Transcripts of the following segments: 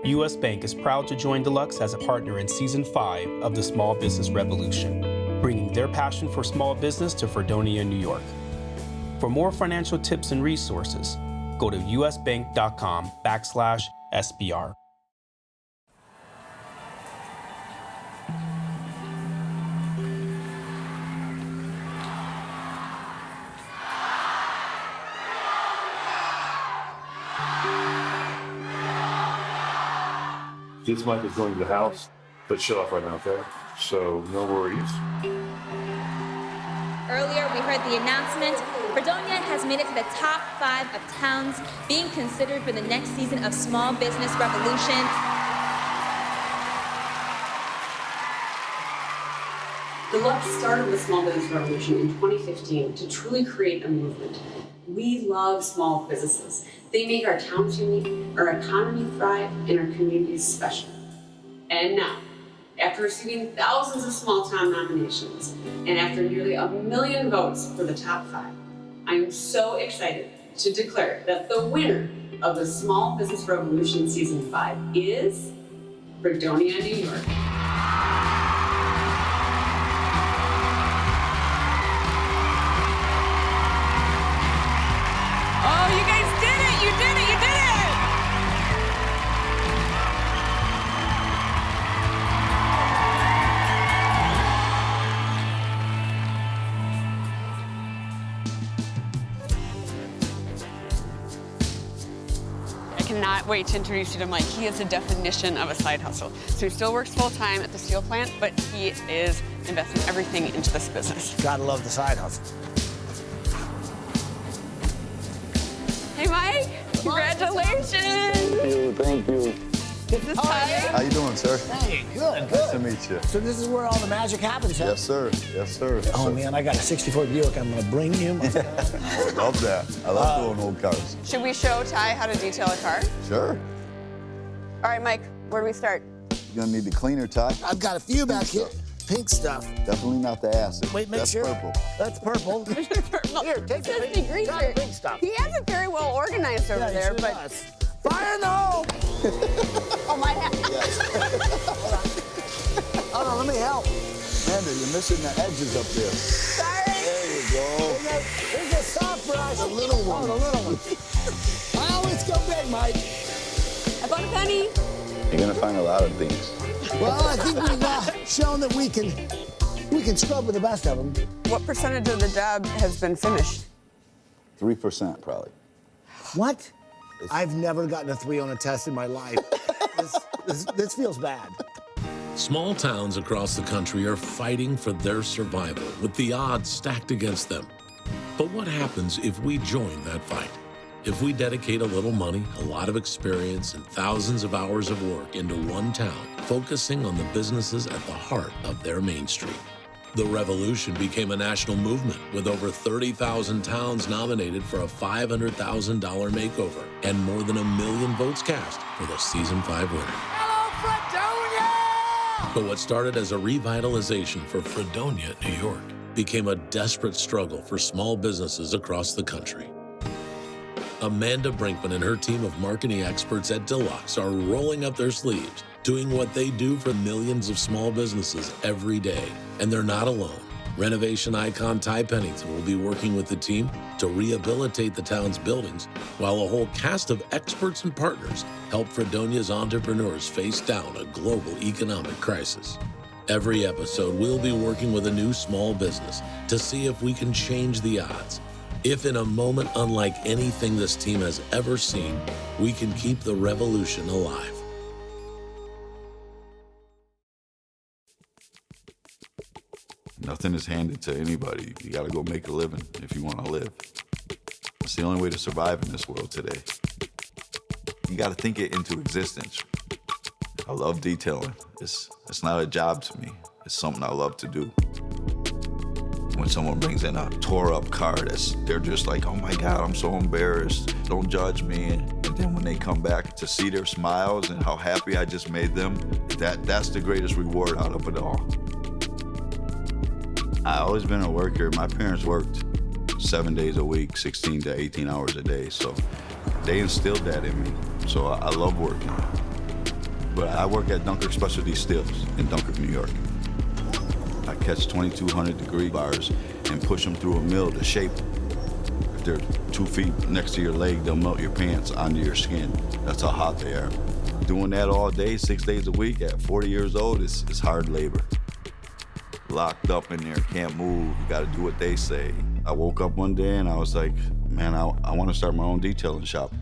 U.S. Bank is proud to join Deluxe as a partner in Season 5 of the Small Business Revolution, bringing their passion for small business to Fredonia, New York. For more financial tips and resources, go to usbank.com/SBR. This mic is going to the house, but shut off right now, okay? So no worries. Earlier, we heard the announcement. Fredonia has made it to the top 5 of towns being considered for the next season of Small Business Revolution. Deluxe started the Small Business Revolution in 2015 to truly create a movement. We love small businesses. They make our towns unique, our economy thrive, and our communities special. And now, after receiving thousands of small town nominations, and after nearly 1 million votes for the top 5, I am so excited to declare that the winner of the Small Business Revolution Season 5 is Fredonia, New York. Oh, you guys did it! You did it! You did it! I cannot wait to introduce you to Mike. He is the definition of a side hustle. So he still works full-time at the steel plant, but he is investing everything into this business. Gotta love the side hustle. Hey, Mike. Congratulations. Thank you. Is this Ty? How you doing, sir? Hey, good. Nice to meet you. So this is where all the magic happens, huh? Yes, sir. Yes, sir. Oh, man, I got a 64 Buick I'm gonna bring you. I love that. I love doing old cars. Should we show Ty how to detail a car? Sure. All right, Mike, where do we start? You're gonna need the cleaner, Ty. I've got a few back here. Pink stuff. Definitely not the acid. Wait, make That's sure. purple. That's purple. Here, take the pink, try the pink stuff. He has it very well organized over there, sure but... does. Fire in the hole! Oh, my hat. Yes. Hold on, let me help. Amanda, you're missing the edges up there. Sorry. There you go. Here's a soft brush. The little one. Oh, the little one. I always go big, Mike. I bought a penny. You're gonna find a lot of things. Well, I think we've shown that we can scrub with the best of them. What percentage of the job has been finished? 3% probably. What? I've never gotten a 3 on a test in my life. This feels bad. Small towns across the country are fighting for their survival with the odds stacked against them. But what happens if we join that fight? If we dedicate a little money, a lot of experience, and thousands of hours of work into one town, focusing on the businesses at the heart of their Main Street? The revolution became a national movement with over 30,000 towns nominated for a $500,000 makeover and more than 1 million votes cast for the Season 5 winner. Hello, Fredonia! But what started as a revitalization for Fredonia, New York, became a desperate struggle for small businesses across the country. Amanda Brinkman and her team of marketing experts at Deluxe are rolling up their sleeves, doing what they do for millions of small businesses every day. And they're not alone. Renovation icon Ty Pennington will be working with the team to rehabilitate the town's buildings, while a whole cast of experts and partners help Fredonia's entrepreneurs face down a global economic crisis. Every episode, we'll be working with a new small business to see if we can change the odds. If in a moment unlike anything this team has ever seen, we can keep the revolution alive. Nothing is handed to anybody. You gotta go make a living if you wanna live. It's the only way to survive in this world today. You gotta think it into existence. I love detailing. It's not a job to me. It's something I love to do. When someone brings in a tore up car, they're just like, oh my God, I'm so embarrassed. Don't judge me. And then when they come back to see their smiles and how happy I just made them, that's the greatest reward out of it all. I've always been a worker. My parents worked 7 days a week, 16 to 18 hours a day. So they instilled that in me. So I love working. But I work at Dunkirk Specialty Steels in Dunkirk, New York. I catch 2200-degree bars and push them through a mill to shape them. If they're 2 feet next to your leg, they'll melt your pants onto your skin. That's how hot they are. Doing that all day, 6 days a week at 40 years old is hard labor. Locked up in there, can't move, you gotta do what they say. I woke up one day and I was like, man, I wanna start my own detailing shop.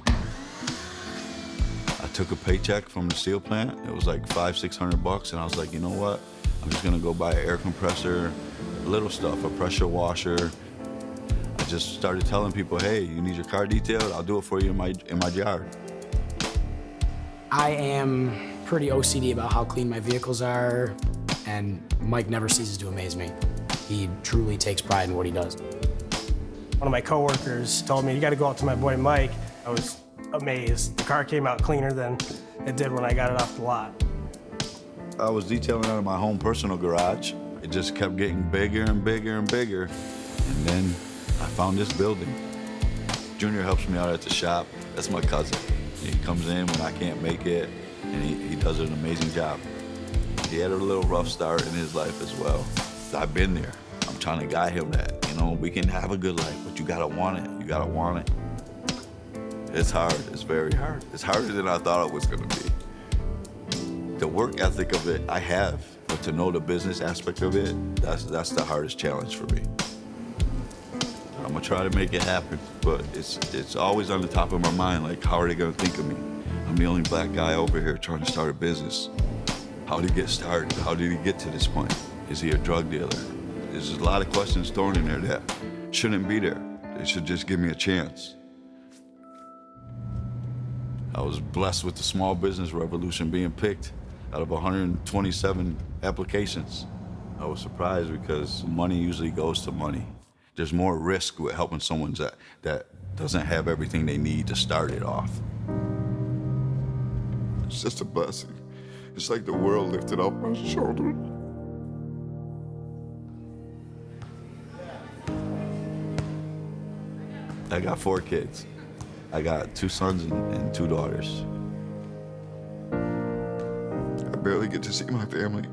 I took a paycheck from the steel plant. It was like $500-600, and I was like, you know what? I'm just gonna go buy an air compressor, little stuff, a pressure washer. I just started telling people, hey, you need your car detailed? I'll do it for you in my yard. I am pretty OCD about how clean my vehicles are, and Mike never ceases to amaze me. He truly takes pride in what he does. One of my coworkers told me, you gotta go out to my boy Mike. I was amazed. The car came out cleaner than it did when I got it off the lot. I was detailing out of my home personal garage. It just kept getting bigger and bigger and bigger. And then I found this building. Junior helps me out at the shop. That's my cousin. He comes in when I can't make it, and he does an amazing job. He had a little rough start in his life as well. I've been there. I'm trying to guide him that, you know, we can have a good life, but you gotta want it. You gotta want it. It's hard, it's very hard. It's harder than I thought it was gonna be. The work ethic of it, I have, but to know the business aspect of it, that's the hardest challenge for me. I'm gonna try to make it happen, but it's always on the top of my mind, like, how are they gonna think of me? I'm the only black guy over here trying to start a business. How did he get started? How did he get to this point? Is he a drug dealer? There's a lot of questions thrown in there that shouldn't be there. They should just give me a chance. I was blessed with the small business revolution being picked out of 127 applications. I was surprised because money usually goes to money. There's more risk with helping someone that doesn't have everything they need to start it off. It's just a blessing. It's like the world lifted off my shoulders. I got 4 kids. I got 2 sons and 2 daughters. I barely get to see my family.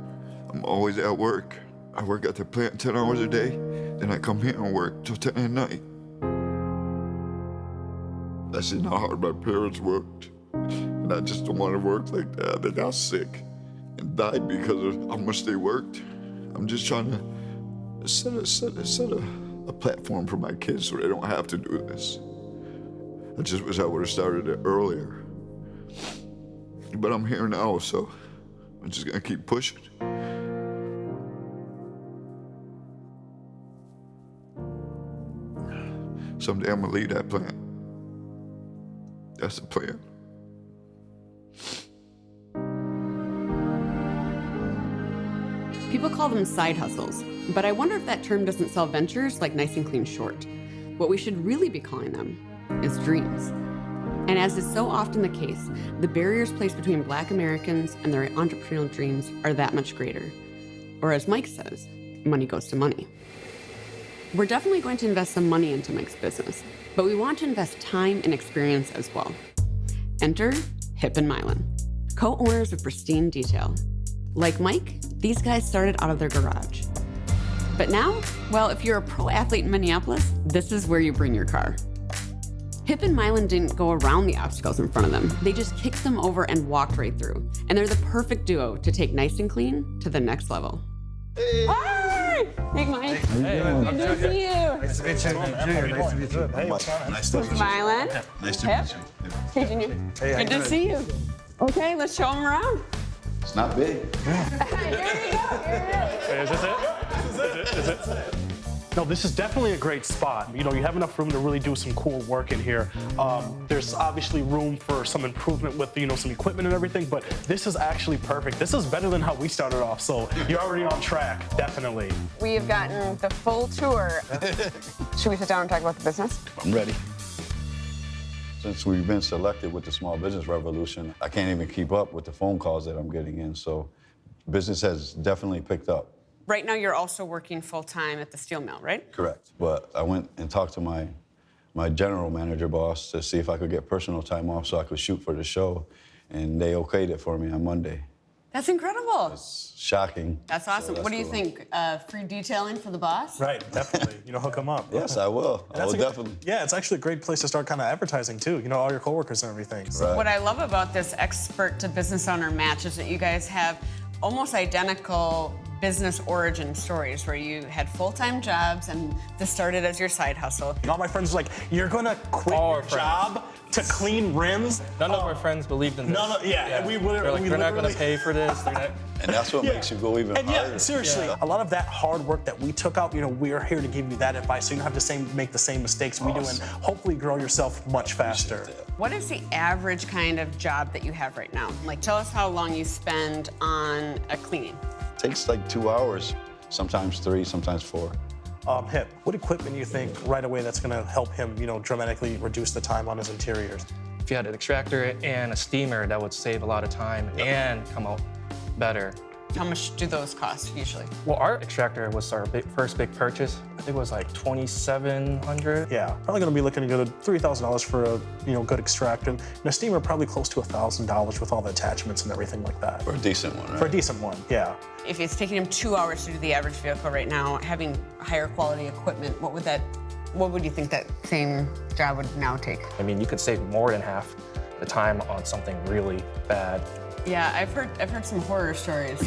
I'm always at work. I work at the plant 10 hours a day, then I come here and work till 10 at night. I seen how hard my parents worked, and I just don't want to work like that. They got sick and died because of how much they worked. I'm just trying to set a platform for my kids so they don't have to do this. I just wish I would have started it earlier. But I'm here now, so I'm just gonna keep pushing. Someday I'm gonna lead that plant. That's the plan. People call them side hustles, but I wonder if that term doesn't sell ventures like Nyce Clean short. What we should really be calling them is dreams. And as is so often the case, the barriers placed between Black Americans and their entrepreneurial dreams are that much greater. Or as Mike says, money goes to money. We're definitely going to invest some money into Mike's business, but we want to invest time and experience as well. Enter Hip and Mylan, co-owners of Pristine Detail. Like Mike, these guys started out of their garage. But now, well, if you're a pro athlete in Minneapolis, this is where you bring your car. Hip and Mylan didn't go around the obstacles in front of them. They just kicked them over and walked right through. And they're the perfect duo to take Nyce Clean to the next level. Hey! Hi! Hey, Mike. Hey, good to see you. Nice to meet you. Junior, nice to meet you. Hey, Nice to meet you. Mylan. Nice to meet you. Hey, Junior. Hey, good to see you. Okay, let's show them around. It's not big. Here we go. Hey, is this it? Is it? No, this is definitely a great spot. You know, you have enough room to really do some cool work in here. There's obviously room for some improvement with, you know, some equipment and everything, but this is actually perfect. This is better than how we started off, so you're already on track, definitely. We have gotten the full tour. Should we sit down and talk about the business? I'm ready. Since we've been selected with the Small Business Revolution, I can't even keep up with the phone calls that I'm getting in, so business has definitely picked up. Right now, you're also working full-time at the steel mill, right? Correct. But I went and talked to my my general manager boss to see if I could get personal time off so I could shoot for the show, and they okayed it for me on Monday. That's incredible. It's shocking. That's awesome. So what do you cool. think? Free detailing for the boss? Right, definitely. Hook them up. Yes, I will. I will definitely. Yeah, it's actually a great place to start kind of advertising too. All your coworkers and everything. So. Right. What I love about this expert to business owner match is that you guys have almost identical business origin stories where you had full-time jobs and this started as your side hustle. All my friends were like, you're gonna quit your job to clean rims? None of our friends believed in this. Yeah. We literally, they're not gonna pay for this. They're not... And that's what makes you go even higher. Yeah, seriously. A lot of that hard work that we took out, we're here to give you that advice so you don't have to make the same mistakes we do and hopefully grow yourself much faster. What is the average kind of job that you have right now? Like, tell us how long you spend on a cleaning. It takes like 2 hours, sometimes 3, sometimes 4. Hip, what equipment do you think right away that's gonna help him, dramatically reduce the time on his interiors? If you had an extractor and a steamer, that would save a lot of time and come out better. How much do those cost usually? Well, our extractor was our first big purchase. I think it was like $2,700. Yeah, probably gonna be looking to go to $3,000 for a good extractor. And a steamer probably close to $1,000 with all the attachments and everything like that. For a decent one, right? For a decent one, yeah. If it's taking him 2 hours to do the average vehicle right now, having higher quality equipment, what would you think that same job would now take? I mean, you could save more than half the time on something really bad. Yeah, I've heard some horror stories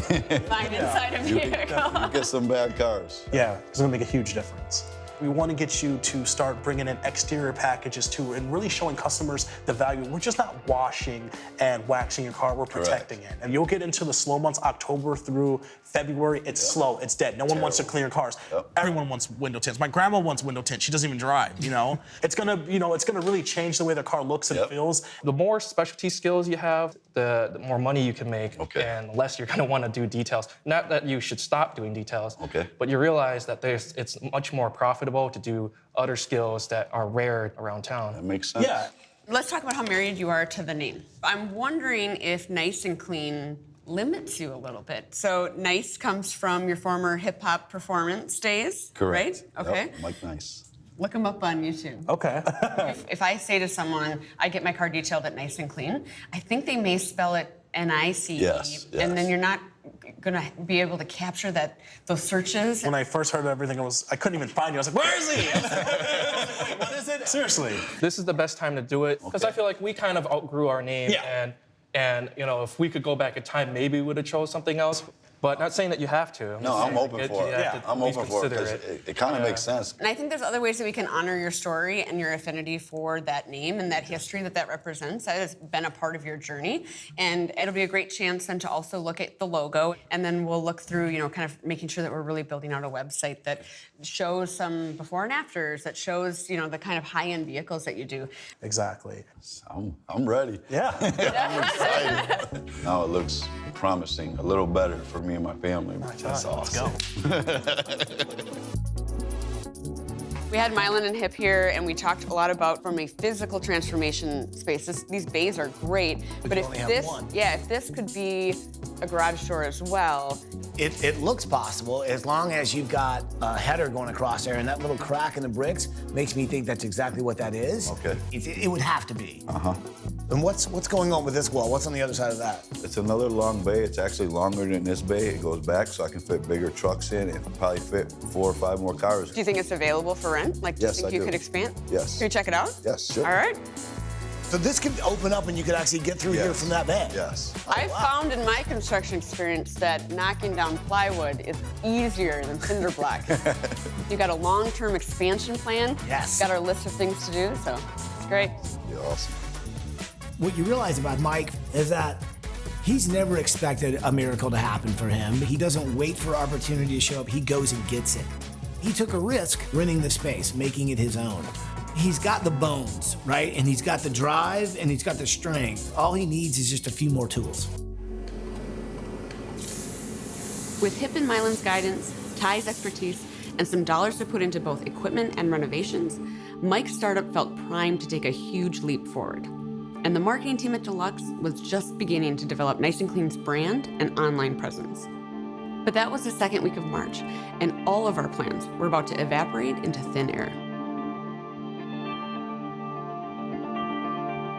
lying inside a vehicle. You get some bad cars. Yeah, it's gonna make a huge difference. We want to get you to start bringing in exterior packages too and really showing customers the value. We're just not washing and waxing your car, we're protecting it. And you'll get into the slow months, October through February, it's slow, it's dead. No one wants to clean your cars. Everyone wants window tints. My grandma wants window tints, she doesn't even drive, It's gonna really change the way the car looks and feels. The more specialty skills you have, the more money you can make, and less you're gonna wanna do details. Not that you should stop doing details, but you realize that it's much more profitable to do other skills that are rare around town. That makes sense. Yeah. Let's talk about how married you are to the name. I'm wondering if Nyce and Clean limits you a little bit. So Nyce comes from your former hip-hop performance days, Correct. right? Okay. Yep. Mic Nyce. Look him up on YouTube. Okay. if I say to someone, I get my car detailed at Nyce and Clean, I think they may spell it N-I-C-E, Yes. and then you're not gonna be able to capture those searches. When I first heard everything, I couldn't even find you. I was like, where is he? Wait, what is it? Seriously. This is the best time to do it, because I feel like we kind of outgrew our name, and if we could go back in time, maybe we would have chose something else. But not saying that you have to. No, I'm open for it. I'm open for it because it kind of makes sense. And I think there's other ways that we can honor your story and your affinity for that name and that history that represents. That has been a part of your journey. And it'll be a great chance then to also look at the logo. And then we'll look through, kind of making sure that we're really building out a website that shows some before and afters, that shows, the kind of high-end vehicles that you do. Exactly. I'm ready. Yeah. I'm excited. Now it looks promising, a little better for me and my family. That's awesome. Let's go. We had Mylan and Hip here, and we talked a lot about from a physical transformation space. These bays are great, but if this could be a garage door as well. It looks possible as long as you've got a header going across there, and that little crack in the bricks makes me think that's exactly what that is. Okay. It would have to be. And what's going on with this wall? What's on the other side of that? It's another long bay. It's actually longer than this bay. It goes back so I can fit bigger trucks in and probably fit 4 or 5 more cars. Do you think it's available for rent? Like, do you think you could expand? Yes. Can we check it out? Yes, sure. All right. So this could open up and you could actually get through here from that bay? Yes. I've found in my construction experience that knocking down plywood is easier than cinder block. You got a long-term expansion plan. Yes. Got our list of things to do, so it's great. Yeah, awesome. What you realize about Mike is that he's never expected a miracle to happen for him. He doesn't wait for opportunity to show up. He goes and gets it. He took a risk renting the space, making it his own. He's got the bones, right? And he's got the drive and he's got the strength. All he needs is just a few more tools. With Hip and Mylan's guidance, Ty's expertise, and some dollars to put into both equipment and renovations, Mike's startup felt primed to take a huge leap forward. And the marketing team at Deluxe was just beginning to develop Nyce and Clean's brand and online presence. But that was the second week of March, and all of our plans were about to evaporate into thin air.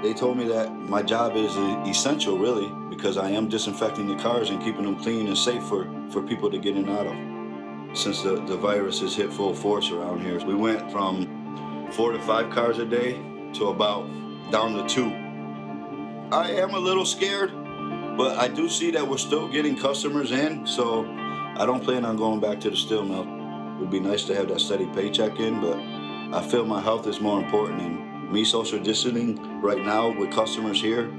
They told me that my job is essential, really, because I am disinfecting the cars and keeping them clean and safe for people to get in and out of. Since the virus has hit full force around here, we went from 4 to 5 cars a day to about down to 2. I am a little scared, but I do see that we're still getting customers in, so I don't plan on going back to the steel mill. It would be nice to have that steady paycheck in, but I feel my health is more important, and me social distancing right now with customers here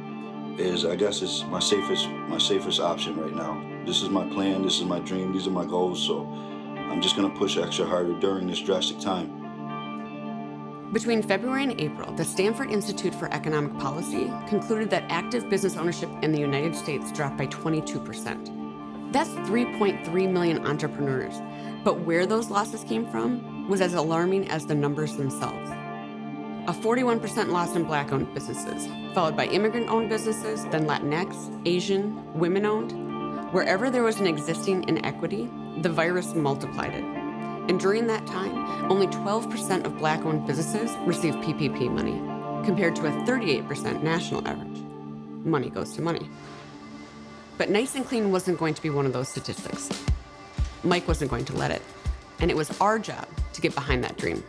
is, I guess, it's my safest option right now. This is my plan, this is my dream, these are my goals, so I'm just gonna push extra harder during this drastic time. Between February and April, the Stanford Institute for Economic Policy concluded that active business ownership in the United States dropped by 22%. That's 3.3 million entrepreneurs. But where those losses came from was as alarming as the numbers themselves. A 41% loss in Black-owned businesses, followed by immigrant-owned businesses, then Latinx, Asian, women-owned. Wherever there was an existing inequity, the virus multiplied it. And during that time, only 12% of Black-owned businesses received PPP money, compared to a 38% national average. Money goes to money. But Nyce Clean wasn't going to be one of those statistics. Mike wasn't going to let it. And it was our job to get behind that dream.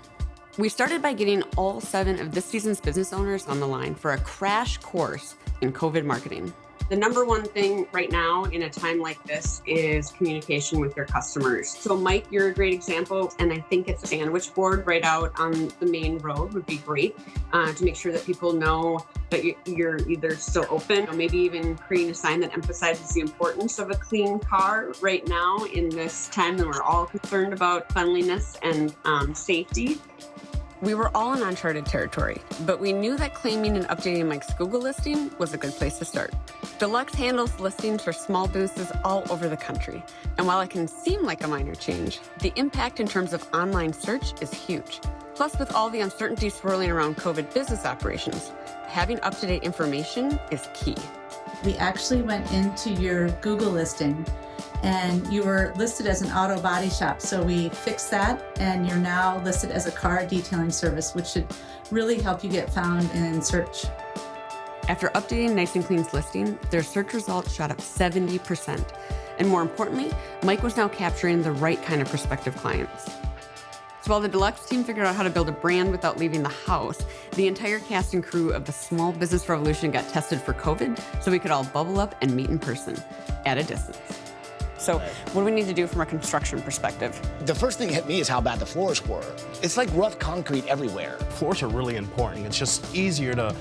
We started by getting all 7 of this season's business owners on the line for a crash course in COVID marketing. The number one thing right now in a time like this is communication with your customers. So Mike, you're a great example, and I think it's a sandwich board right out on the main road would be great to make sure that people know that you're either still open, or maybe even creating a sign that emphasizes the importance of a clean car right now in this time that we're all concerned about cleanliness and safety. We were all in uncharted territory, but we knew that claiming and updating Mike's Google listing was a good place to start. Deluxe handles listings for small businesses all over the country. And while it can seem like a minor change, the impact in terms of online search is huge. Plus, with all the uncertainty swirling around COVID business operations, having up-to-date information is key. We actually went into your Google listing and you were listed as an auto body shop. So we fixed that and you're now listed as a car detailing service, which should really help you get found in search. After updating Nyce Clean's listing, their search results shot up 70%. And more importantly, Mike was now capturing the right kind of prospective clients. So while the Deluxe team figured out how to build a brand without leaving the house, the entire cast and crew of the Small Business Revolution got tested for COVID so we could all bubble up and meet in person at a distance. So what do we need to do from a construction perspective? The first thing that hit me is how bad the floors were. It's like rough concrete everywhere. Floors are really important. It's just easier to,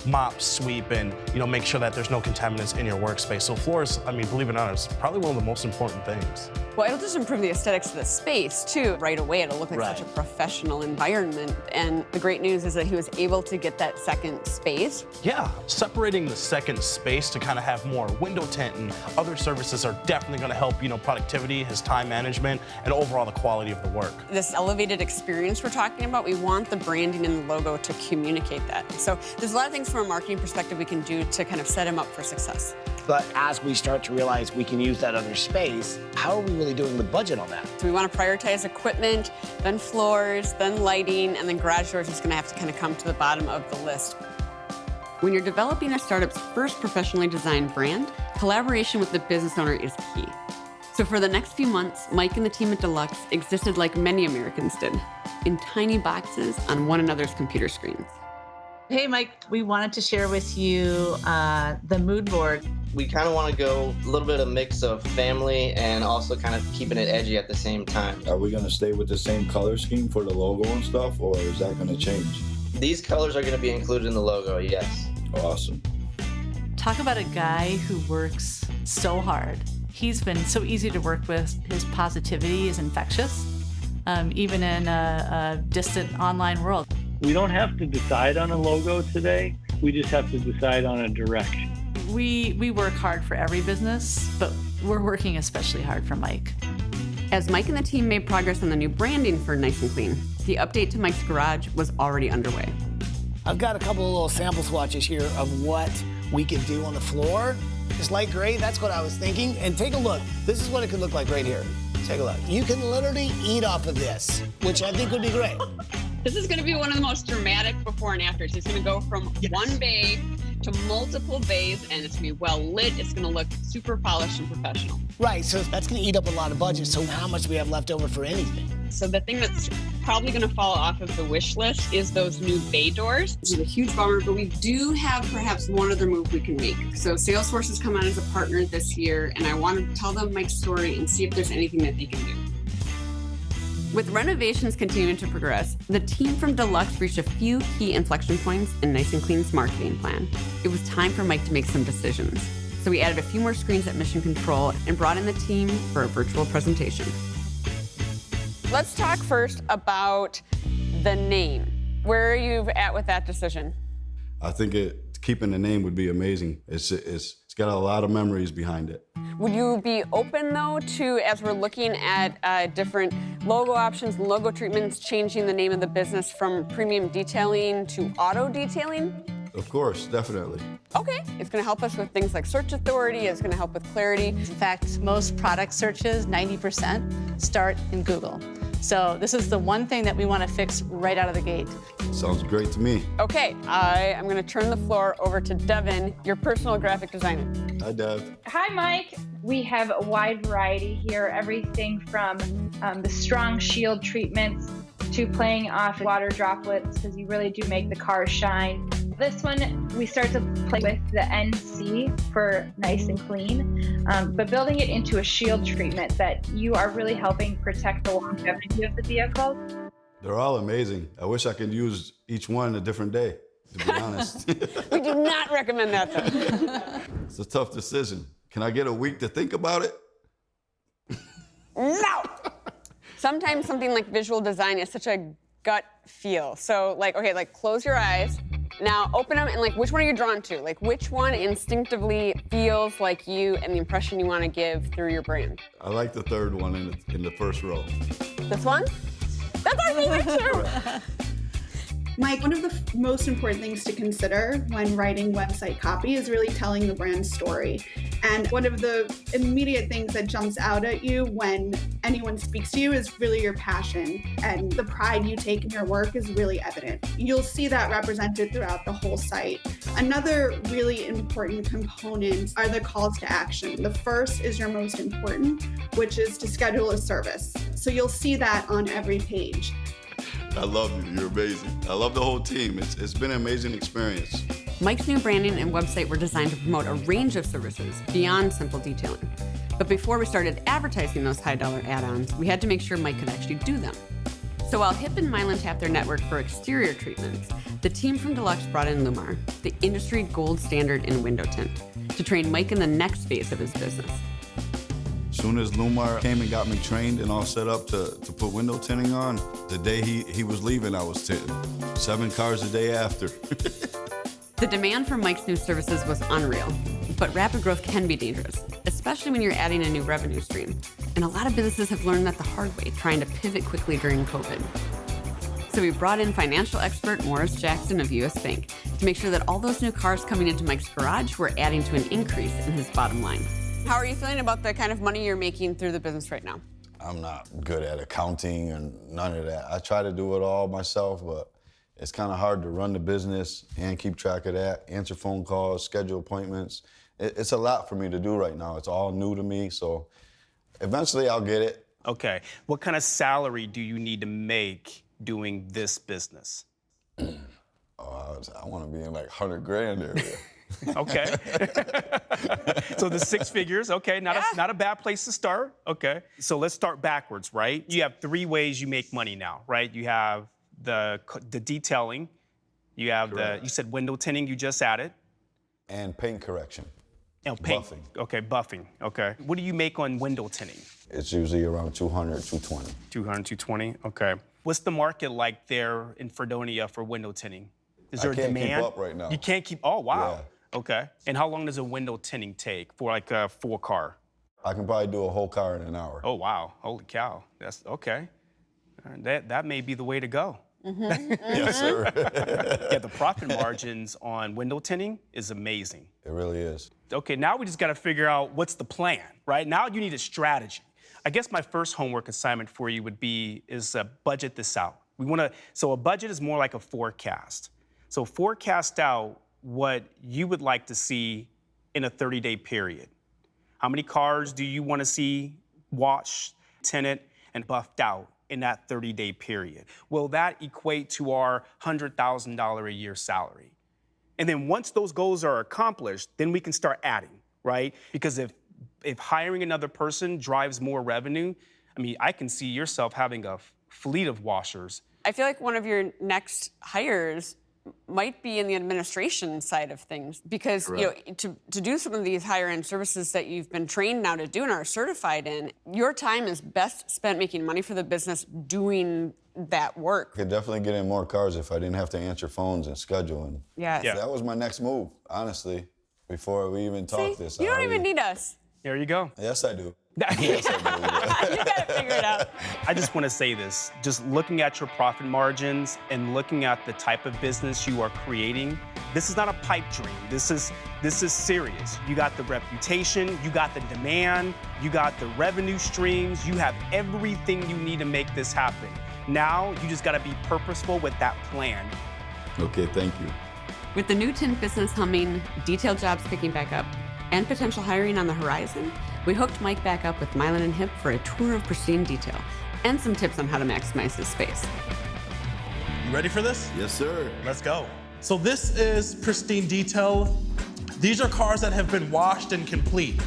mop, sweep, and, make sure that there's no contaminants in your workspace. So floors, believe it or not, is probably one of the most important things. Well, it'll just improve the aesthetics of the space, too. Right away, it'll look like such a professional environment. And the great news is that he was able to get that second space. Yeah, separating the second space to kind of have more window tint and other services are definitely going to help, productivity, his time management, and overall the quality of the work. This elevated experience we're talking about, we want the branding and the logo to communicate that. So there's a lot of things from a marketing perspective we can do to kind of set him up for success. But as we start to realize we can use that other space, how are we really doing the budget on that? So we want to prioritize equipment, then floors, then lighting, and then garage doors is going to have to kind of come to the bottom of the list. When you're developing a startup's first professionally designed brand, collaboration with the business owner is key. So for the next few months, Mike and the team at Deluxe existed like many Americans did, in tiny boxes on one another's computer screens. Hey, Mike, we wanted to share with you the mood board. We kind of want to go a little bit of mix of family and also kind of keeping it edgy at the same time. Are we going to stay with the same color scheme for the logo and stuff, or is that going to change? These colors are going to be included in the logo, yes. Awesome. Talk about a guy who works so hard. He's been so easy to work with. His positivity is infectious, even in a distant online world. We don't have to decide on a logo today. We just have to decide on a direction. We work hard for every business, but we're working especially hard for Mike. As Mike and the team made progress on the new branding for Nyce Clean, the update to Mike's garage was already underway. I've got a couple of little sample swatches here of what we can do on the floor. This light gray, that's what I was thinking. And take a look. This is what it could look like right here. Take a look. You can literally eat off of this, which I think would be great. This is going to be one of the most dramatic before and afters. It's going to go from one bay to multiple bays, and it's going to be well lit. It's going to look super polished and professional. Right, so that's going to eat up a lot of budget. So how much do we have left over for anything? So the thing that's probably going to fall off of the wish list is those new bay doors. This is a huge bummer, but we do have perhaps one other move we can make. So Salesforce has come on as a partner this year, and I want to tell them Mike's story and see if there's anything that they can do. With renovations continuing to progress, the team from Deluxe reached a few key inflection points in Nyce Clean's marketing plan. It was time for Mike to make some decisions. So we added a few more screens at Mission Control and brought in the team for a virtual presentation. Let's talk first about the name. Where are you at with that decision? I think keeping the name would be amazing. It's got a lot of memories behind it. Would you be open, though, to, as we're looking at different logo options, logo treatments, changing the name of the business from premium detailing to auto detailing? Of course, definitely. Okay, it's going to help us with things like search authority. It's going to help with clarity. In fact, most product searches, 90%, start in Google. So this is the one thing that we want to fix right out of the gate. Sounds great to me. Okay, I am going to turn the floor over to Devin, your personal graphic designer. Hi, Dev. Hi, Mike. We have a wide variety here, everything from the strong shield treatments to playing off water droplets, because you really do make the car shine. This one, we start to play with the NC for Nyce and Clean, but building it into a shield treatment that you are really helping protect the longevity of the vehicle. They're all amazing. I wish I could use each one a different day, to be honest. We do not recommend that, though. It's a tough decision. Can I get a week to think about it? No! Sometimes something like visual design is such a gut feel. So, okay, close your eyes. Now open them, and which one are you drawn to? Which one instinctively feels like you and the impression you want to give through your brand? I like the third one in the first row. This one? That's our favorite too. Mike, one of the most important things to consider when writing website copy is really telling the brand story. And one of the immediate things that jumps out at you when anyone speaks to you is really your passion, and the pride you take in your work is really evident. You'll see that represented throughout the whole site. Another really important component are the calls to action. The first is your most important, which is to schedule a service. So you'll see that on every page. I love you. You're amazing. I love the whole team. It's been an amazing experience. Mike's new branding and website were designed to promote a range of services beyond simple detailing. But before we started advertising those high-dollar add-ons, we had to make sure Mike could actually do them. So while Hip and Mylan tapped their network for exterior treatments, the team from Deluxe brought in Lumar, the industry gold standard in window tint, to train Mike in the next phase of his business. As soon as Lumar came and got me trained and all set up to put window tinting on, the day he was leaving, I was tinting. 7 cars a day after. The demand for Mike's new services was unreal, but rapid growth can be dangerous, especially when you're adding a new revenue stream. And a lot of businesses have learned that the hard way, trying to pivot quickly during COVID. So we brought in financial expert Morris Jackson of US Bank to make sure that all those new cars coming into Mike's garage were adding to an increase in his bottom line. How are you feeling about the kind of money you're making through the business right now? I'm not good at accounting and none of that. I try to do it all myself, but it's kind of hard to run the business and keep track of that, answer phone calls, schedule appointments. It's a lot for me to do right now. It's all new to me, so eventually I'll get it. Okay, what kind of salary do you need to make doing this business? I want to be in 100 grand area. Okay. So the 6 figures, okay, not a bad place to start. Okay. So let's start backwards, right? You have 3 ways you make money now, right? You have the detailing, you have you said window tinting you just added. And paint correction. Oh, paint. Buffing. Okay, buffing. Okay. What do you make on window tinting? It's usually around 200, 220. 200, 220, okay. What's the market like there in Fredonia for window tinting? Is there a demand? I can't keep up right now. You can't keep, oh, wow. Yeah. Okay. And how long does a window tinting take for a 4-car? I can probably do a whole car in an hour. Oh, wow. Holy cow. That's okay. That may be the way to go. Mm-hmm. Yes, sir. Yeah, the profit margins on window tinting is amazing. It really is. Okay, now we just got to figure out what's the plan, right? Now you need a strategy. I guess my first homework assignment for you would be budget this out. So a budget is more like a forecast. So forecast out what you would like to see in a 30-day period. How many cars do you want to see washed, tinted, and buffed out in that 30-day period? Will that equate to our $100,000 a year salary? And then once those goals are accomplished, then we can start adding, right? Because if hiring another person drives more revenue, I mean, I can see yourself having a fleet of washers. I feel like one of your next hires might be in the administration side of things, because to do some of these higher end services that you've been trained now to do and are certified in, your time is best spent making money for the business doing that work. I could definitely get in more cars if I didn't have to answer phones and schedule. And that was my next move, honestly, before we even talked this. You don't even need us. There you go. Yes, I do. You gotta figure it out. I just want to say this, just looking at your profit margins and looking at the type of business you are creating, this is not a pipe dream. This is serious. You got the reputation, you got the demand, you got the revenue streams, you have everything you need to make this happen. Now, you just got to be purposeful with that plan. Okay, thank you. With the new tint business humming, detailed jobs picking back up, and potential hiring on the horizon, we hooked Mike back up with Mylan and Hip for a tour of pristine detail and some tips on how to maximize his space. You ready for this? Yes, sir. Let's go. So this is pristine detail. These are cars that have been washed and complete.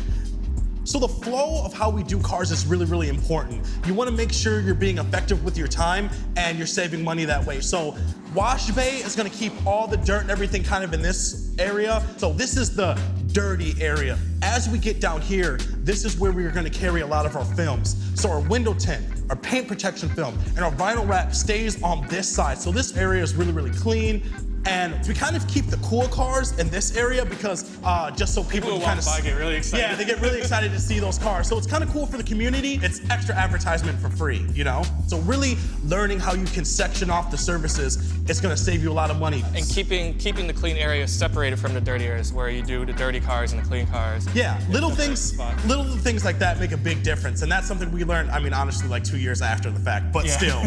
So the flow of how we do cars is really, really important. You want to make sure you're being effective with your time and you're saving money that way. So wash bay is going to keep all the dirt and everything kind of in this area. So this is the dirty area. As we get down here, this is where we are going to carry a lot of our films. So our window tint, our paint protection film, and our vinyl wrap stays on this side. So this area is really, really clean. And we kind of keep the cool cars in this area because just so people can kind of get really excited. Yeah, they get really excited to see those cars. So it's kind of cool for the community. It's extra advertisement for free, you know? So really learning how you can section off the services, it's gonna save you a lot of money. And keeping the clean areas separated from the dirty areas, where you do the dirty cars and the clean cars. Yeah, little things like that make a big difference. And that's something we learned, I mean, honestly, like 2 years after the fact, but still,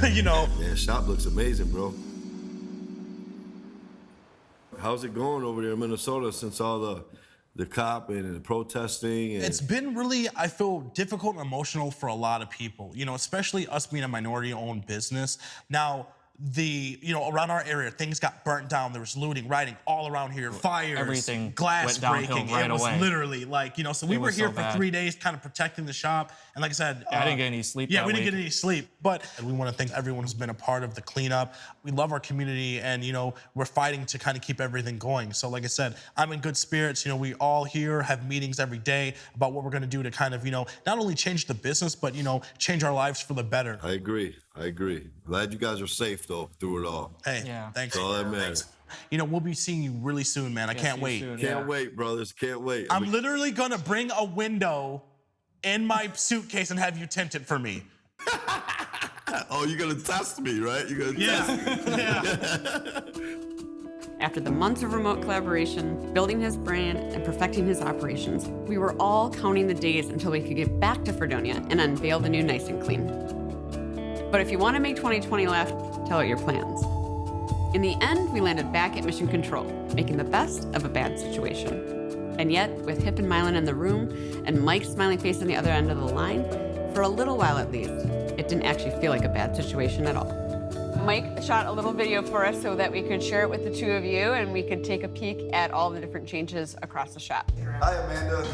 you know. Yeah, shop looks amazing, bro. How's it going over there in Minnesota since all the cop and the protesting? And... It's been really, I feel, difficult and emotional for a lot of people, you know, especially us being a minority-owned business. Now, around our area, things got burnt down. There was looting, rioting all around here, fires, everything glass breaking. Right it was away. Literally like, you know, so we were here for 3 days kind of protecting the shop. And like I said, I didn't get any sleep. Yeah, we didn't get any sleep. But we want to thank everyone who's been a part of the cleanup. We love our community and, you know, we're fighting to kind of keep everything going. So like I said, I'm in good spirits. You know, we all here have meetings every day about what we're going to do to kind of, you know, not only change the business, but, you know, change our lives for the better. I agree. Glad you guys are safe, though, through it all. Hey, thanks. That's all that matters. You know, we'll be seeing you really soon, man. I can't wait. Can't wait, brothers. Can't wait. I'm literally going to bring a window in my suitcase and have you tint it for me. Oh, you're going to test me, right? You're going to test me. Yeah. After the months of remote collaboration, building his brand, and perfecting his operations, we were all counting the days until we could get back to Fredonia and unveil the new Nyce Clean. But if you want to make 2020 laugh, tell it your plans. In the end, we landed back at Mission Control, making the best of a bad situation. And yet, with Hip and Mylan in the room and Mike's smiling face on the other end of the line, for a little while at least, it didn't actually feel like a bad situation at all. Mike shot a little video for us so that we could share it with the two of you and we could take a peek at all the different changes across the shop. Hi, Amanda.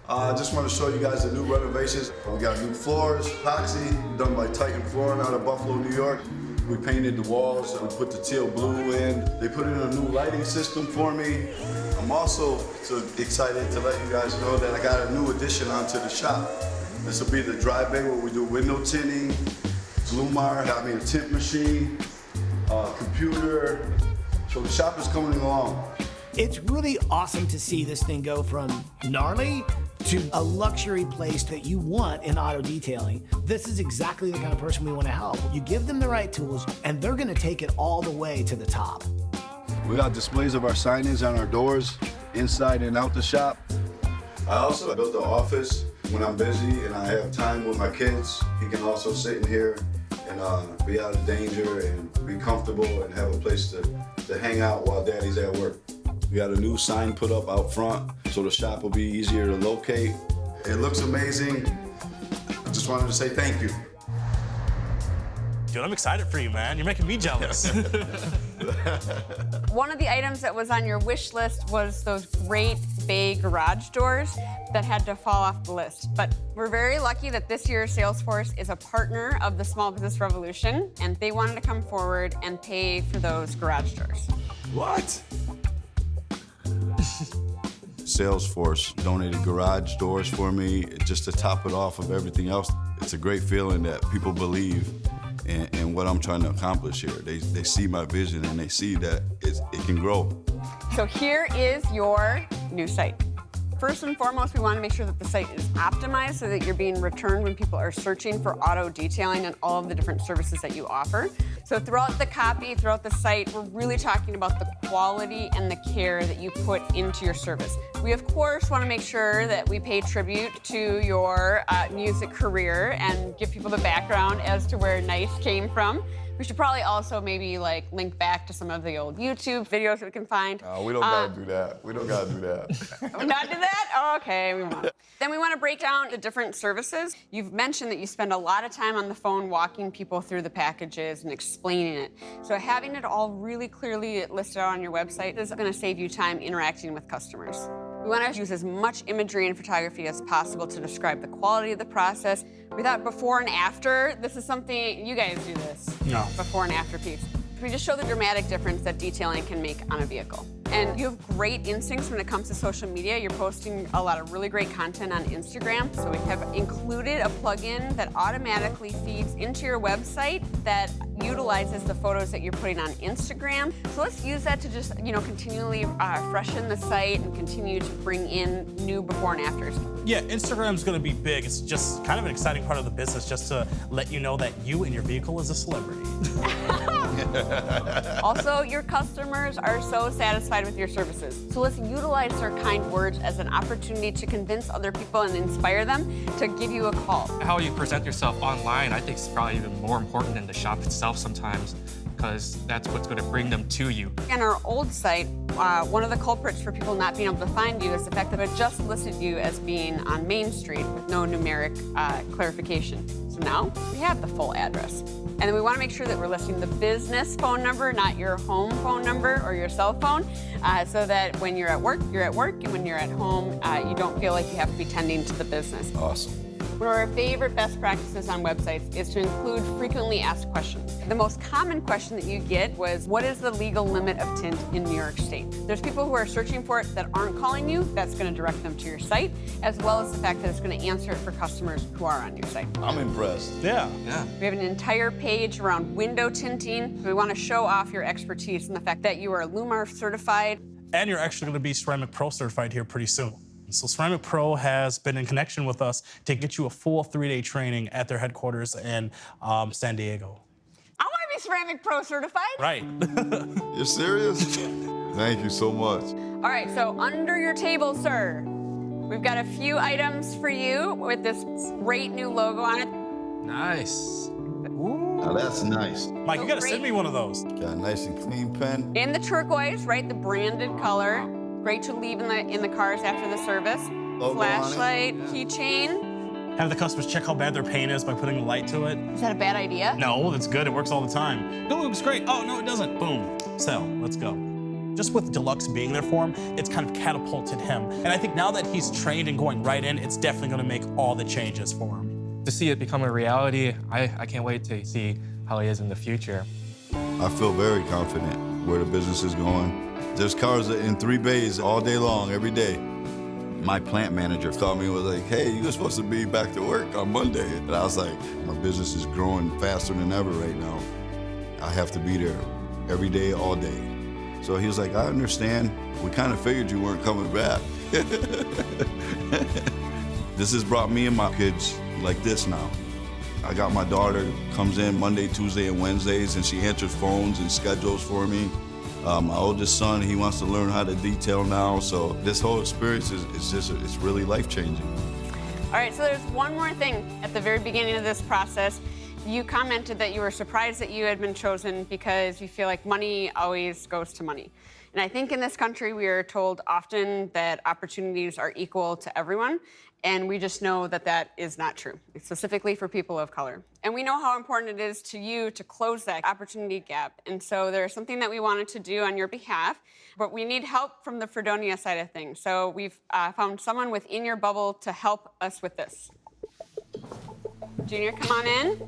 I just want to show you guys the new renovations. We got new floors, epoxy, done by Titan Flooring out of Buffalo, New York. We painted the walls, we put the teal blue in. They put in a new lighting system for me. I'm also so excited to let you guys know that I got a new addition onto the shop. This will be the dry bay where we do window tinting. Lumar got me a tint machine, computer. So the shop is coming along. It's really awesome to see this thing go from gnarly to a luxury place that you want in auto detailing. This is exactly the kind of person we want to help. You give them the right tools and they're going to take it all the way to the top. We got displays of our signage on our doors, inside and out the shop. I also built an office when I'm busy and I have time with my kids. He can also sit in here and be out of danger and be comfortable and have a place to hang out while daddy's at work. We got a new sign put up out front so the shop will be easier to locate. It looks amazing. I just wanted to say thank you. Dude, I'm excited for you, man. You're making me jealous. One of the items that was on your wish list was those great bay garage doors that had to fall off the list. But we're very lucky that this year Salesforce is a partner of the Small Business Revolution, and they wanted to come forward and pay for those garage doors. What? Salesforce donated garage doors for me just to top it off of everything else. It's a great feeling that people believe in what I'm trying to accomplish here. They see my vision and they see that it can grow. So here is your new site. First and foremost, we want to make sure that the site is optimized so that you're being returned when people are searching for auto detailing and all of the different services that you offer. So throughout the copy, throughout the site, we're really talking about the quality and the care that you put into your service. We, of course, want to make sure that we pay tribute to your music career and give people the background as to where Nyce came from. We should probably also maybe link back to some of the old YouTube videos that we can find. We don't gotta do that. We don't gotta do that. Not do that? Oh, okay, we won't. Then we want to break down the different services. You've mentioned that you spend a lot of time on the phone walking people through the packages and explaining it. So having it all really clearly listed out on your website is going to save you time interacting with customers. We want to use as much imagery and photography as possible to describe the quality of the process. We thought before and after, this is something, you guys do this. No. Before and after piece. We just show the dramatic difference that detailing can make on a vehicle. And you have great instincts when it comes to social media. You're posting a lot of really great content on Instagram. So we have included a plugin that automatically feeds into your website that utilizes the photos that you're putting on Instagram. So let's use that to just, continually freshen the site and continue to bring in new before and afters. Yeah, Instagram's gonna be big. It's just kind of an exciting part of the business just to let you know that you and your vehicle is a celebrity. Also, your customers are so satisfied with your services. So let's utilize their kind words as an opportunity to convince other people and inspire them to give you a call. How you present yourself online, I think, is probably even more important than the shop itself sometimes, because that's what's going to bring them to you. On our old site, one of the culprits for people not being able to find you is the fact that it just listed you as being on Main Street with no numeric clarification. So now we have the full address. And then we want to make sure that we're listing the business phone number, not your home phone number or your cell phone, so that when you're at work, and when you're at home, you don't feel like you have to be tending to the business. Awesome. One of our favorite best practices on websites is to include frequently asked questions. The most common question that you get was, what is the legal limit of tint in New York State? There's people who are searching for it that aren't calling you. That's going to direct them to your site, as well as the fact that it's going to answer it for customers who are on your site. I'm impressed. Yeah. We have an entire page around window tinting. We want to show off your expertise and the fact that you are Lumar certified. And you're actually gonna be Ceramic Pro certified here pretty soon. So Ceramic Pro has been in connection with us to get you a full 3-day training at their headquarters in San Diego. I want to be Ceramic Pro certified. Right. You're serious? Thank you so much. All right, so under your table, sir, we've got a few items for you with this great new logo on it. Nice. Now that's nice. Mike, you gotta send me one of those. Got a Nyce Clean pen. In the turquoise, right, the branded color. Great to leave in the cars after the service. Logo Flashlight, keychain. Have the customers check how bad their paint is by putting a light to it. Is that a bad idea? No, that's good. It works all the time. No, it looks great. Oh, no, it doesn't. Boom. Sell. Let's go. Just with Deluxe being there for him, it's kind of catapulted him. And I think now that he's trained and going right in, it's definitely going to make all the changes for him. To see it become a reality, I can't wait to see how he is in the future. I feel very confident where the business is going. There's cars in 3 bays all day long, every day. My plant manager called me and was like, hey, you're supposed to be back to work on Monday. And I was like, my business is growing faster than ever right now. I have to be there every day, all day. So he was like, I understand. We kind of figured you weren't coming back. This has brought me and my kids like this now. I got my daughter, comes in Monday, Tuesday, and Wednesdays, and she answers phones and schedules for me. My oldest son, he wants to learn how to detail now, so this whole experience it's really life-changing. All right, so there's one more thing at the very beginning of this process. You commented that you were surprised that you had been chosen because you feel like money always goes to money. And I think in this country, we are told often that opportunities are equal to everyone, and we just know that that is not true, specifically for people of color. And we know how important it is to you to close that opportunity gap. And so there's something that we wanted to do on your behalf, but we need help from the Fredonia side of things. So we've found someone within your bubble to help us with this. Junior, come on in.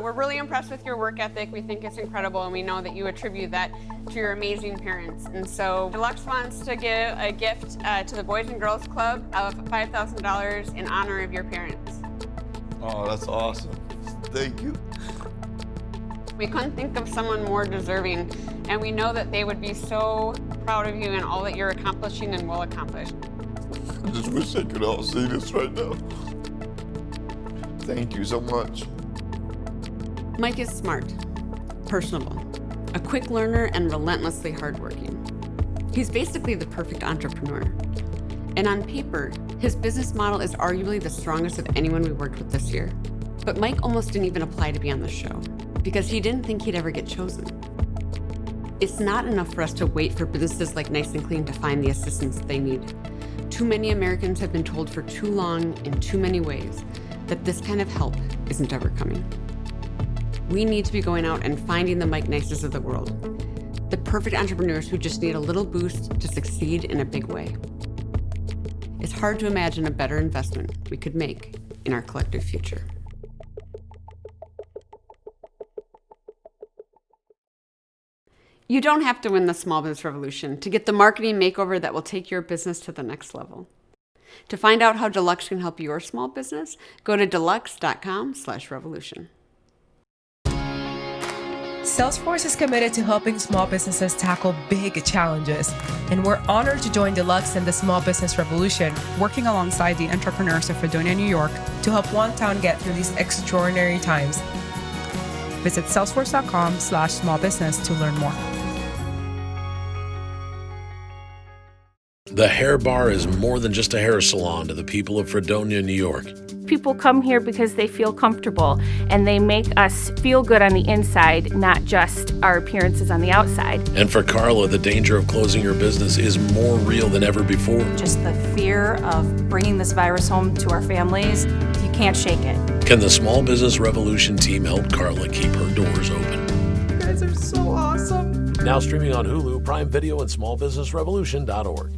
We're really impressed with your work ethic. We think it's incredible, and we know that you attribute that to your amazing parents. And so Deluxe wants to give a gift to the Boys and Girls Club of $5,000 in honor of your parents. Oh, that's awesome. Thank you. We couldn't think of someone more deserving, and we know that they would be so proud of you and all that you're accomplishing and will accomplish. I just wish they could all see this right now. Thank you so much. Mike is smart, personable, a quick learner, and relentlessly hardworking. He's basically the perfect entrepreneur. And on paper, his business model is arguably the strongest of anyone we worked with this year. But Mike almost didn't even apply to be on the show because he didn't think he'd ever get chosen. It's not enough for us to wait for businesses like Nyce Clean to find the assistance they need. Too many Americans have been told for too long in too many ways that this kind of help isn't ever coming. We need to be going out and finding the Mic Nyces of the world, the perfect entrepreneurs who just need a little boost to succeed in a big way. It's hard to imagine a better investment we could make in our collective future. You don't have to win the small business revolution to get the marketing makeover that will take your business to the next level. To find out how Deluxe can help your small business, go to deluxe.com/revolution. Salesforce is committed to helping small businesses tackle big challenges, and we're honored to join Deluxe in the small business revolution, working alongside the entrepreneurs of Fredonia, New York, to help one town get through these extraordinary times. Visit salesforce.com/smallbusiness to learn more. The Hair Bar is more than just a hair salon to the people of Fredonia, New York. People come here because they feel comfortable and they make us feel good on the inside, not just our appearances on the outside. And for Carla, the danger of closing your business is more real than ever before. Just the fear of bringing this virus home to our families, you can't shake it. Can the Small Business Revolution team help Carla keep her doors open? You guys are so awesome. Now streaming on Hulu, Prime Video, and smallbusinessrevolution.org.